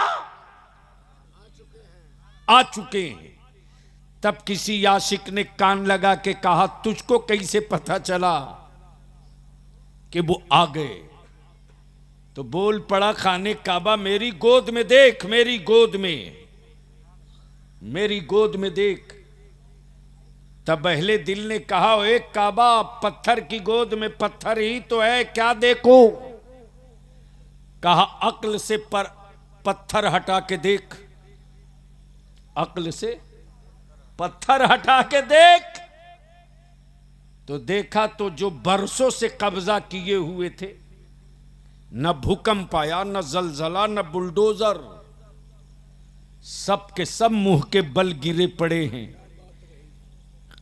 आ चुके हैं। तब किसी आशिक ने कान लगा के कहा, तुझको कैसे पता चला कि वो आ गए? तो बोल पड़ा, खाने काबा मेरी गोद में देख, मेरी गोद में, मेरी गोद में देख। तब अहले दिल ने कहा, एक काबा पत्थर की गोद में पत्थर ही तो है, क्या देखो? कहा, अक्ल से पर पत्थर हटा के देख, अक्ल से पत्थर हटा के देख। तो देखा तो जो बरसों से कब्जा किए हुए थे, न भूकंप आया, न जलजला, न बुलडोजर, सब के सब मुंह के बल गिरे पड़े हैं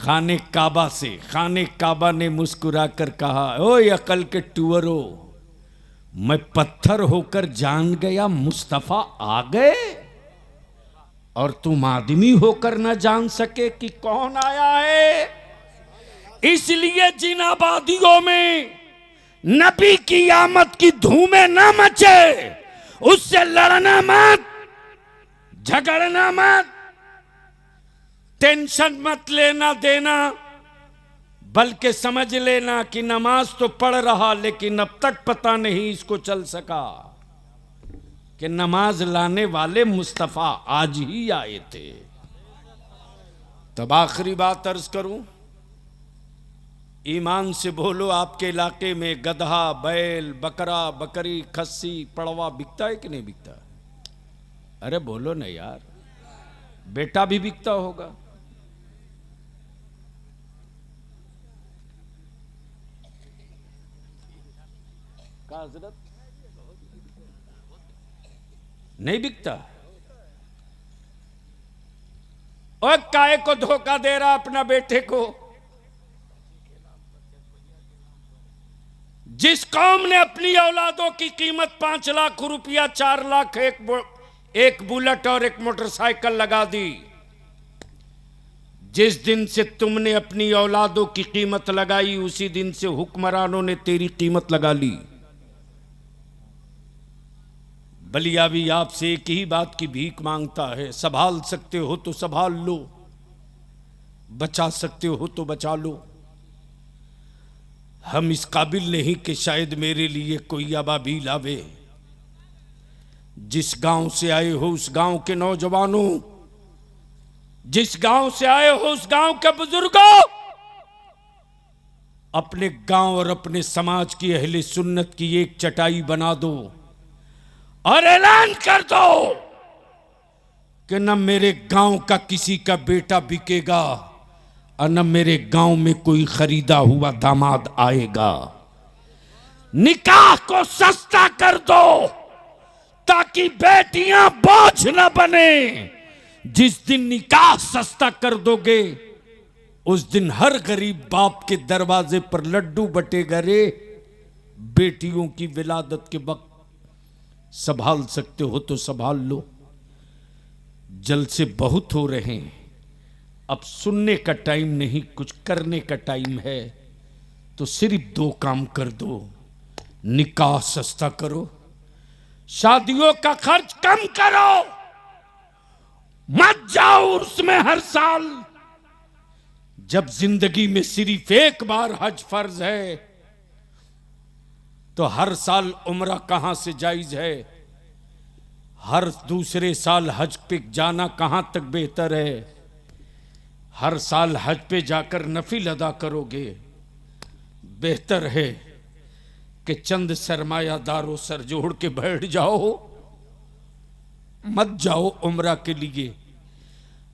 खाने काबा से। खाने काबा ने मुस्कुराकर कहा, ओए अकल के टूअरो, मैं पत्थर होकर जान गया मुस्तफा आ गए, और तुम आदमी होकर न जान सके कि कौन आया है। इसलिए जिन आबादियों में नबी की आमद की धूमें न मचे, उससे लड़ना मत, झगड़ना मत, टेंशन मत लेना देना, बल्कि समझ लेना कि नमाज तो पढ़ रहा, लेकिन अब तक पता नहीं इसको चल सका कि नमाज लाने वाले मुस्तफा आज ही आए थे। तब आखिरी बात अर्ज करूं, ईमान से बोलो, आपके इलाके में गधा, बैल, बकरा, बकरी, खस्सी, पड़वा बिकता है कि नहीं बिकता? अरे बोलो ना यार, बेटा भी बिकता होगा। का हजरत नहीं बिकता? और काय को धोखा दे रहा अपना बेटे को? जिस कौम ने अपनी औलादों की कीमत 5 लाख रुपया, 4 लाख एक बुलेट और एक मोटरसाइकिल लगा दी, जिस दिन से तुमने अपनी औलादों की कीमत लगाई, उसी दिन से हुक्मरानों ने तेरी कीमत लगा ली। बलिया भी आपसे एक ही बात की भीख मांगता है, संभाल सकते हो तो संभाल लो, बचा सकते हो तो बचा लो। हम इस काबिल नहीं कि शायद मेरे लिए कोई अबाबील आवे। जिस गांव से आए हो उस गांव के नौजवानों, जिस गांव से आए हो उस गांव के बुजुर्गों, अपने गांव और अपने समाज की अहले सुन्नत की एक चटाई बना दो और ऐलान कर दो कि न मेरे गांव का किसी का बेटा बिकेगा और न मेरे गांव में कोई खरीदा हुआ दामाद आएगा। निकाह को सस्ता कर दो ताकि बेटियां बोझ न बने। जिस दिन निकाह सस्ता कर दोगे उस दिन हर गरीब बाप के दरवाजे पर लड्डू बटेगा रे। बेटियों की विलादत के वक्त संभाल सकते हो तो संभाल लो। जलसे बहुत हो रहे हैं, अब सुनने का टाइम नहीं, कुछ करने का टाइम है। तो सिर्फ 2 काम कर दो, निकाह सस्ता करो, शादियों का खर्च कम करो, मत जाओ उसमें हर साल। जब जिंदगी में सिर्फ एक बार हज फर्ज है तो हर साल उम्रा कहां से जायज है? हर दूसरे साल हज पे जाना कहां तक बेहतर है? हर साल हज पे जाकर नफिल अदा करोगे। बेहतर है कि चंद सरमायादारों सर जोड़ के बैठ जाओ, मत जाओ उम्रा के लिए।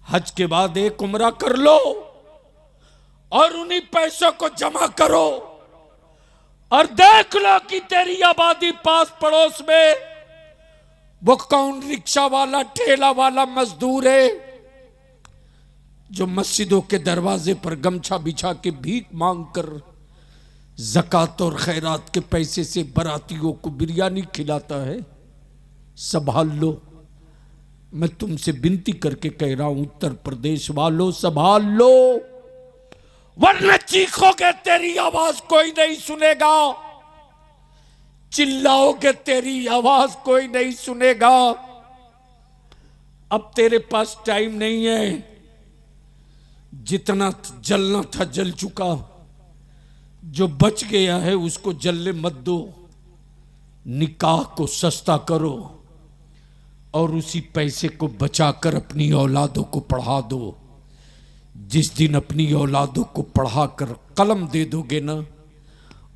हज के बाद एक उम्रा कर लो और उन्हीं पैसों को जमा करो और देख लो कि तेरी आबादी पास पड़ोस में वो कौन रिक्शा वाला, ठेला वाला मजदूर है जो मस्जिदों के दरवाजे पर गमछा बिछा के भीख मांगकर ज़कात और खैरात के पैसे से बरातियों को बिरयानी खिलाता है। संभाल लो। मैं तुमसे विनती करके कह रहा हूं, उत्तर प्रदेश वालों संभाल लो, वरना चीखोगे तेरी आवाज कोई नहीं सुनेगा, चिल्लाओगे तेरी आवाज कोई नहीं सुनेगा। अब तेरे पास टाइम नहीं है, जितना जलना था जल चुका, जो बच गया है उसको जलने मत दो। निकाह को सस्ता करो और उसी पैसे को बचाकर अपनी औलादों को पढ़ा दो। जिस दिन अपनी औलादों को पढ़ाकर कलम दे दोगे ना,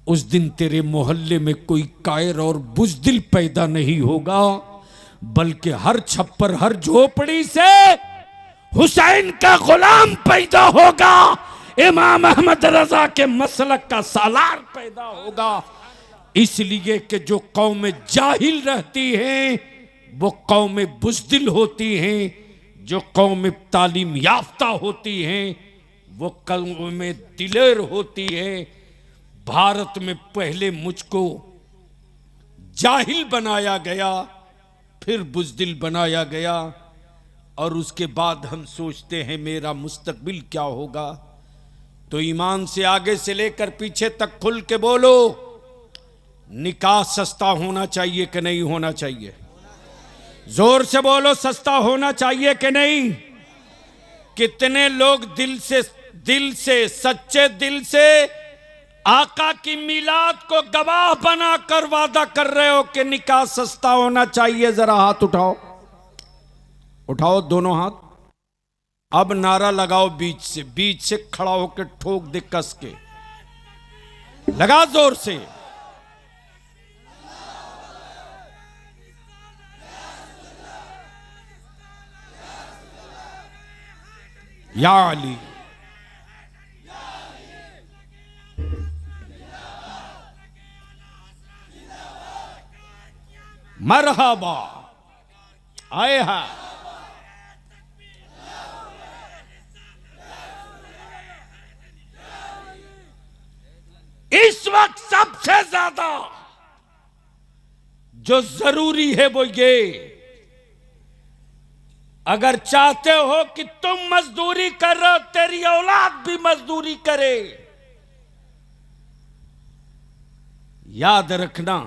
उस दिन तेरे मोहल्ले में कोई कायर और बुज़दिल पैदा नहीं होगा, बल्कि हर छप्पर हर झोपड़ी से हुसैन का गुलाम पैदा होगा, इमाम अहमद रजा के मसलक का सालार पैदा होगा। इसलिए कि जो कौमें जाहिल रहती हैं वो कौमें बुज़दिल होती हैं, जो कौमें तालीम याफ्ता होती हैं वो कौमें दिलेर होती हैं। भारत में पहले मुझको जाहिल बनाया गया, फिर बुज़दिल बनाया गया, और उसके बाद हम सोचते हैं मेरा मुस्तकबिल क्या होगा। तो ईमान से आगे से लेकर पीछे तक खुल के बोलो, निकाह सस्ता होना चाहिए कि नहीं होना चाहिए? जोर से बोलो, सस्ता होना चाहिए कि नहीं? कितने लोग दिल से सच्चे दिल से आका की मिलाद को गवाह बनाकर वादा कर रहे हो कि निकाह सस्ता होना चाहिए? जरा हाथ उठाओ, उठाओ दोनों हाथ। अब नारा लगाओ, बीच से खड़ा होकर ठोक दे कस के, लगा जोर से। या अली, मरहबा, आए हा। इस वक्त सबसे ज्यादा जो जरूरी है वो ये, अगर चाहते हो कि तुम मजदूरी कर रहे हो, तेरी औलाद भी मजदूरी करे, याद रखना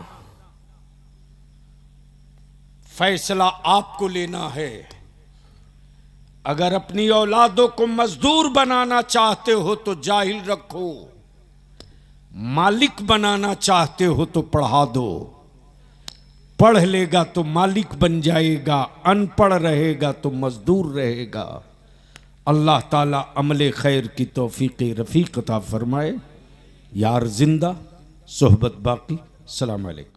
फैसला आपको लेना है। अगर अपनी औलादों को मजदूर बनाना चाहते हो तो जाहिल रखो, मालिक बनाना चाहते हो तो पढ़ा दो। पढ़ लेगा तो मालिक बन जाएगा, अनपढ़ रहेगा तो मजदूर रहेगा। अल्लाह ताला अमले खैर की तौफीक रफ़ीक अता फरमाए। यार जिंदा, सोहबत बाकी। सलाम अलैकुम।